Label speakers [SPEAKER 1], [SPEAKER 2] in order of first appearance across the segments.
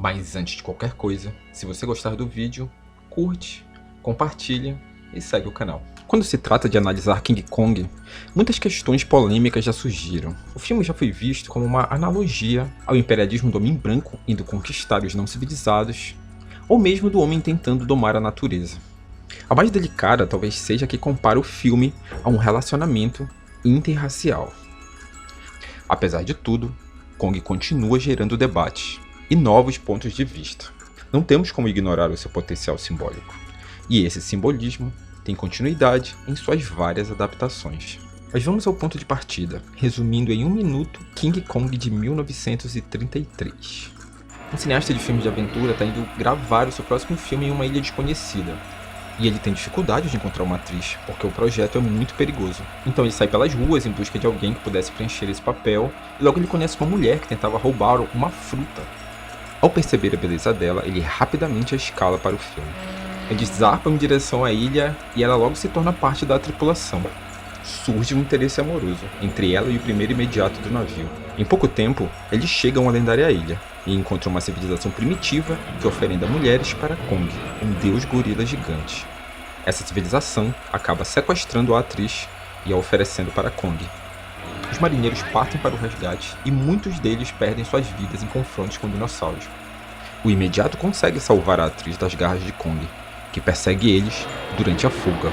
[SPEAKER 1] Mas antes de qualquer coisa, se você gostar do vídeo, curte, compartilha e segue o canal. Quando se trata de analisar King Kong, muitas questões polêmicas já surgiram. O filme já foi visto como uma analogia ao imperialismo do homem branco indo conquistar os não civilizados, ou mesmo do homem tentando domar a natureza. A mais delicada talvez seja a que compara o filme a um relacionamento interracial. Apesar de tudo, Kong continua gerando debate e novos pontos de vista. Não temos como ignorar o seu potencial simbólico. E esse simbolismo tem continuidade em suas várias adaptações. Mas vamos ao ponto de partida, resumindo em 1 minuto King Kong de 1933. Um cineasta de filmes de aventura está indo gravar o seu próximo filme em uma ilha desconhecida. E ele tem dificuldade de encontrar uma atriz, porque o projeto é muito perigoso. Então ele sai pelas ruas em busca de alguém que pudesse preencher esse papel, e logo ele conhece uma mulher que tentava roubar uma fruta. Ao perceber a beleza dela, ele rapidamente a escala para o filme. Eles zarpam em direção à ilha e ela logo se torna parte da tripulação. Surge um interesse amoroso entre ela e o primeiro imediato do navio. Em pouco tempo, eles chegam à lendária ilha e encontram uma civilização primitiva que oferenda mulheres para Kong, um deus gorila gigante. Essa civilização acaba sequestrando a atriz e a oferecendo para Kong. Os marinheiros partem para o resgate e muitos deles perdem suas vidas em confrontos com dinossauros. O imediato consegue salvar a atriz das garras de Kong, que persegue eles durante a fuga.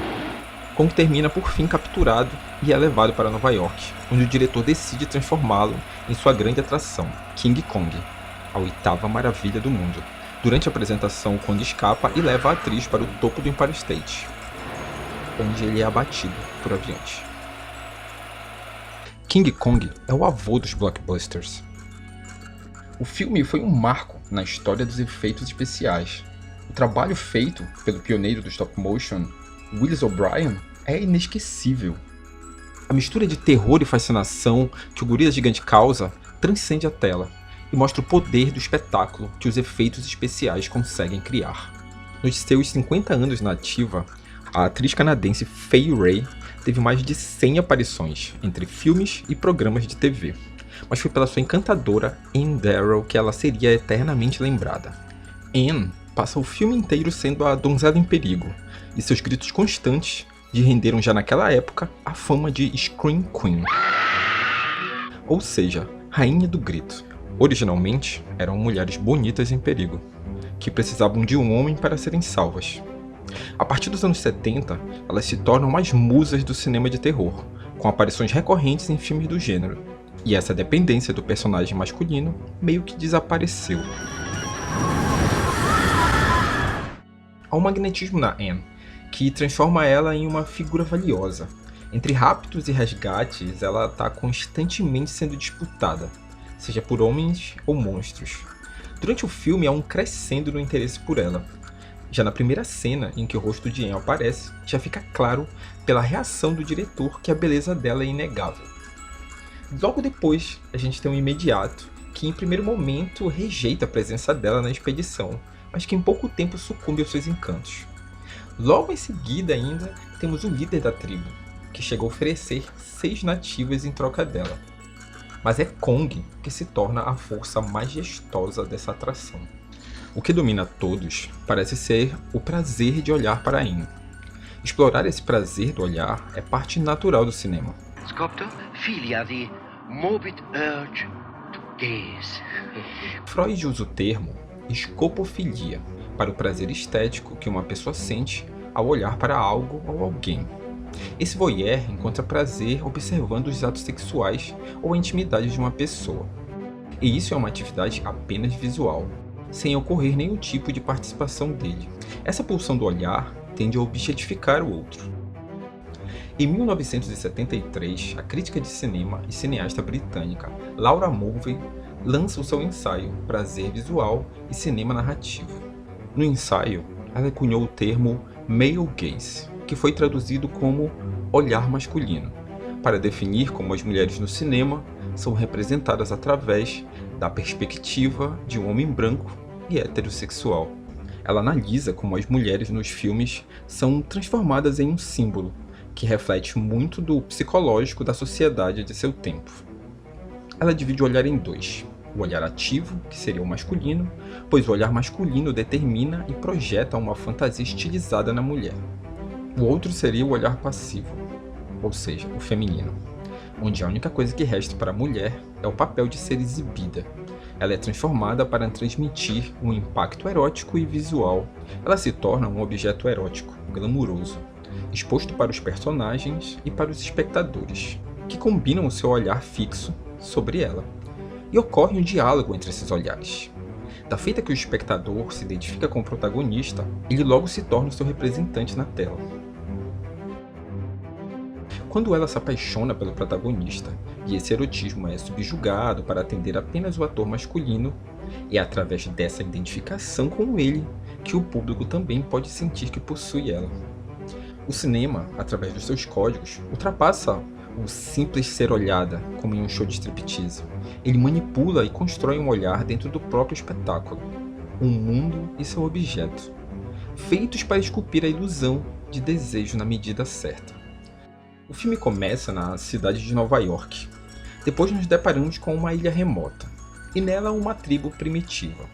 [SPEAKER 1] Kong termina por fim capturado e é levado para Nova York, onde o diretor decide transformá-lo em sua grande atração, King Kong, a 8ª maravilha do mundo. Durante a apresentação, Kong escapa e leva a atriz para o topo do Empire State, onde ele é abatido por aviões. King Kong é o avô dos blockbusters. O filme foi um marco na história dos efeitos especiais. O trabalho feito pelo pioneiro do stop motion, Willis O'Brien, é inesquecível. A mistura de terror e fascinação que o gorila gigante causa transcende a tela e mostra o poder do espetáculo que os efeitos especiais conseguem criar. Nos seus 50 anos na ativa, a atriz canadense Fay Wray teve mais de 100 aparições entre filmes e programas de TV, mas foi pela sua encantadora Anne Darrow que ela seria eternamente lembrada. Anne passa o filme inteiro sendo a donzela em perigo, e seus gritos constantes lhe renderam já naquela época a fama de Scream Queen, ou seja, rainha do grito. Originalmente, eram mulheres bonitas em perigo, que precisavam de um homem para serem salvas. A partir dos anos 70, elas se tornam as musas do cinema de terror, com aparições recorrentes em filmes do gênero, e essa dependência do personagem masculino meio que desapareceu. Há um magnetismo na Anne, que transforma ela em uma figura valiosa. Entre raptos e resgates, ela está constantemente sendo disputada, seja por homens ou monstros. Durante o filme há um crescendo no interesse por ela. Já na primeira cena em que o rosto de Anne aparece, já fica claro pela reação do diretor que a beleza dela é inegável. Logo depois, a gente tem um imediato, que em primeiro momento rejeita a presença dela na expedição, mas que em pouco tempo sucumbe aos seus encantos. Logo em seguida ainda, temos o líder da tribo, que chega a oferecer 6 nativas em troca dela. Mas é Kong que se torna a força majestosa dessa atração. O que domina todos parece ser o prazer de olhar para Anne. Explorar esse prazer do olhar é parte natural do cinema.
[SPEAKER 2] Sculptor, filia the morbid urge to gaze.
[SPEAKER 1] Freud usa o termo escopofilia para o prazer estético que uma pessoa sente ao olhar para algo ou alguém. Esse voyeur encontra prazer observando os atos sexuais ou a intimidade de uma pessoa. E isso é uma atividade apenas visual, sem ocorrer nenhum tipo de participação dele. Essa pulsão do olhar tende a objetificar o outro. Em 1973, a crítica de cinema e cineasta britânica Laura Mulvey lança o seu ensaio Prazer Visual e Cinema Narrativo. No ensaio, ela cunhou o termo male gaze, que foi traduzido como olhar masculino, para definir como as mulheres no cinema são representadas através da perspectiva de um homem branco e heterossexual. Ela analisa como as mulheres nos filmes são transformadas em um símbolo, que reflete muito do psicológico da sociedade de seu tempo. Ela divide o olhar em 2. O olhar ativo, que seria o masculino, pois o olhar masculino determina e projeta uma fantasia estilizada na mulher. O outro seria o olhar passivo, ou seja, o feminino, onde a única coisa que resta para a mulher é o papel de ser exibida. Ela é transformada para transmitir um impacto erótico e visual. Ela se torna um objeto erótico, glamuroso, exposto para os personagens e para os espectadores, que combinam o seu olhar fixo sobre ela. E ocorre um diálogo entre esses olhares. Da feita que o espectador se identifica com o protagonista, ele logo se torna o seu representante na tela. Quando ela se apaixona pelo protagonista e esse erotismo é subjugado para atender apenas o ator masculino, é através dessa identificação com ele que o público também pode sentir que possui ela. O cinema, através dos seus códigos, ultrapassa o simples ser olhada, como em um show de striptease. Ele manipula e constrói um olhar dentro do próprio espetáculo, um mundo e seu objeto, feitos para esculpir a ilusão de desejo na medida certa. O filme começa na cidade de Nova York. Depois nos deparamos com uma ilha remota, e nela uma tribo primitiva.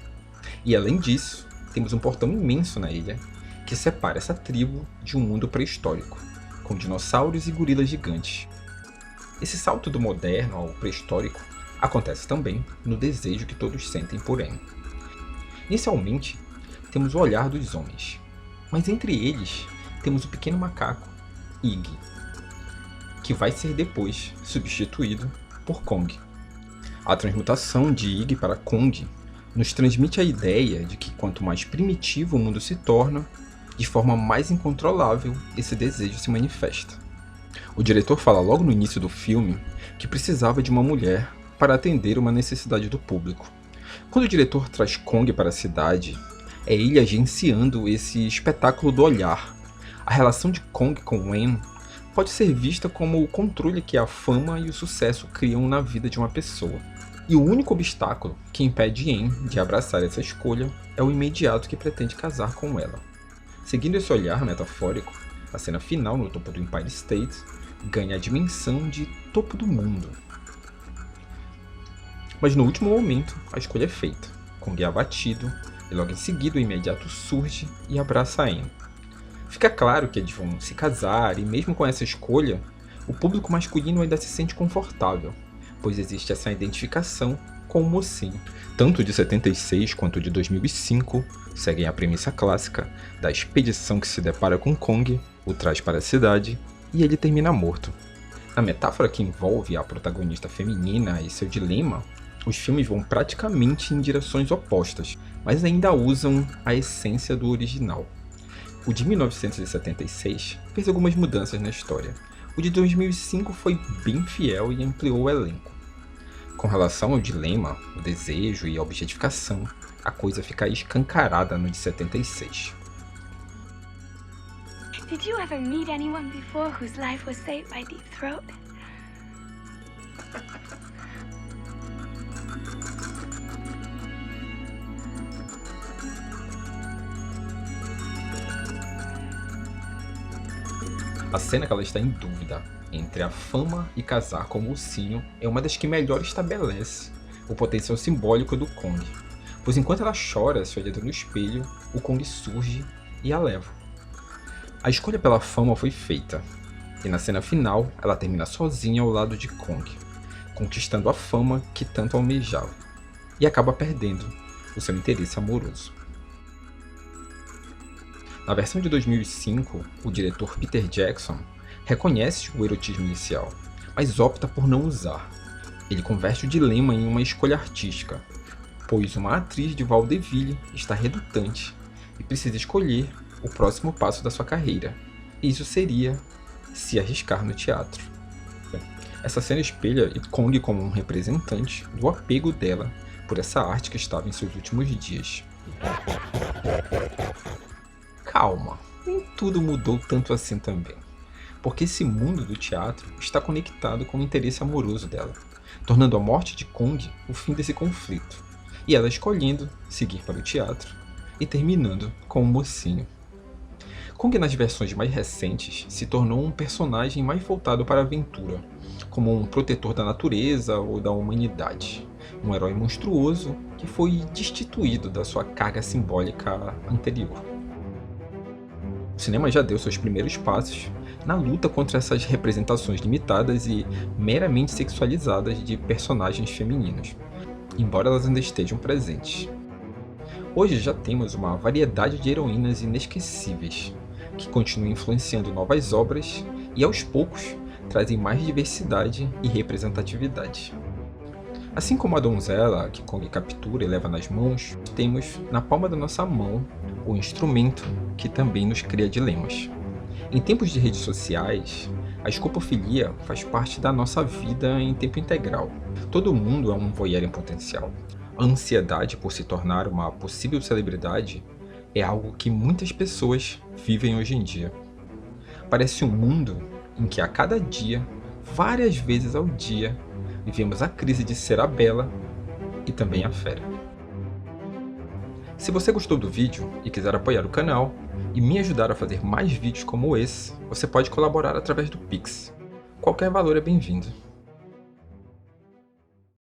[SPEAKER 1] E além disso, temos um portão imenso na ilha, que separa essa tribo de um mundo pré-histórico, com dinossauros e gorilas gigantes. Esse salto do moderno ao pré-histórico acontece também no desejo que todos sentem por Anne. Inicialmente, temos o olhar dos homens, mas entre eles temos o pequeno macaco, Iggy, que vai ser depois substituído por Kong. A transmutação de Iggy para Kong nos transmite a ideia de que quanto mais primitivo o mundo se torna, de forma mais incontrolável esse desejo se manifesta. O diretor fala logo no início do filme que precisava de uma mulher para atender uma necessidade do público. Quando o diretor traz Kong para a cidade, é ele agenciando esse espetáculo do olhar. A relação de Kong com Anne pode ser vista como o controle que a fama e o sucesso criam na vida de uma pessoa. E o único obstáculo que impede Anne de abraçar essa escolha é o imediato que pretende casar com ela. Seguindo esse olhar metafórico, a cena final no topo do Empire State ganha a dimensão de topo do mundo. Mas no último momento, a escolha é feita. Kong é abatido, e logo em seguida o imediato surge e abraça Anne. Fica claro que eles vão se casar, e mesmo com essa escolha, o público masculino ainda se sente confortável, pois existe essa identificação com o mocinho. Tanto de 76 quanto de 2005 seguem a premissa clássica da expedição que se depara com Kong, o traz para a cidade, e ele termina morto. Na metáfora que envolve a protagonista feminina e seu dilema, os filmes vão praticamente em direções opostas, mas ainda usam a essência do original. O de 1976 fez algumas mudanças na história. O de 2005 foi bem fiel e ampliou o elenco. Com relação ao dilema, o desejo e a objetificação, a coisa fica escancarada no de 76.
[SPEAKER 3] Did you ever meet anyone before whose life was saved by Deep Throat?
[SPEAKER 1] A cena que ela está em dúvida entre a fama e casar com o mocinho é uma das que melhor estabelece o potencial simbólico do Kong, pois enquanto ela chora se olhando no espelho, o Kong surge e a leva. A escolha pela fama foi feita, e na cena final ela termina sozinha ao lado de Kong, conquistando a fama que tanto almejava, e acaba perdendo o seu interesse amoroso. Na versão de 2005, o diretor Peter Jackson reconhece o erotismo inicial, mas opta por não usar. Ele converte o dilema em uma escolha artística, pois uma atriz de vaudeville está redutante e precisa escolher o próximo passo da sua carreira. E isso seria se arriscar no teatro. Essa cena espelha Kong como um representante do apego dela por essa arte que estava em seus últimos dias. Calma, nem tudo mudou tanto assim também, porque esse mundo do teatro está conectado com o interesse amoroso dela, tornando a morte de Kong o fim desse conflito, e ela escolhendo seguir para o teatro e terminando com o mocinho. Kong nas versões mais recentes se tornou um personagem mais voltado para a aventura, como um protetor da natureza ou da humanidade, um herói monstruoso que foi destituído da sua carga simbólica anterior. O cinema já deu seus primeiros passos na luta contra essas representações limitadas e meramente sexualizadas de personagens femininos, embora elas ainda estejam presentes. Hoje já temos uma variedade de heroínas inesquecíveis, que continuam influenciando novas obras e aos poucos trazem mais diversidade e representatividade. Assim como a donzela que Kong captura e leva nas mãos, temos na palma da nossa mão o instrumento que também nos cria dilemas. Em tempos de redes sociais, a escopofilia faz parte da nossa vida em tempo integral. Todo mundo é um voyeur em potencial. A ansiedade por se tornar uma possível celebridade é algo que muitas pessoas vivem hoje em dia. Parece um mundo em que a cada dia, várias vezes ao dia, vivemos a crise de ser a bela e também a fera. Se você gostou do vídeo e quiser apoiar o canal e me ajudar a fazer mais vídeos como esse, você pode colaborar através do Pix. Qualquer valor é bem-vindo.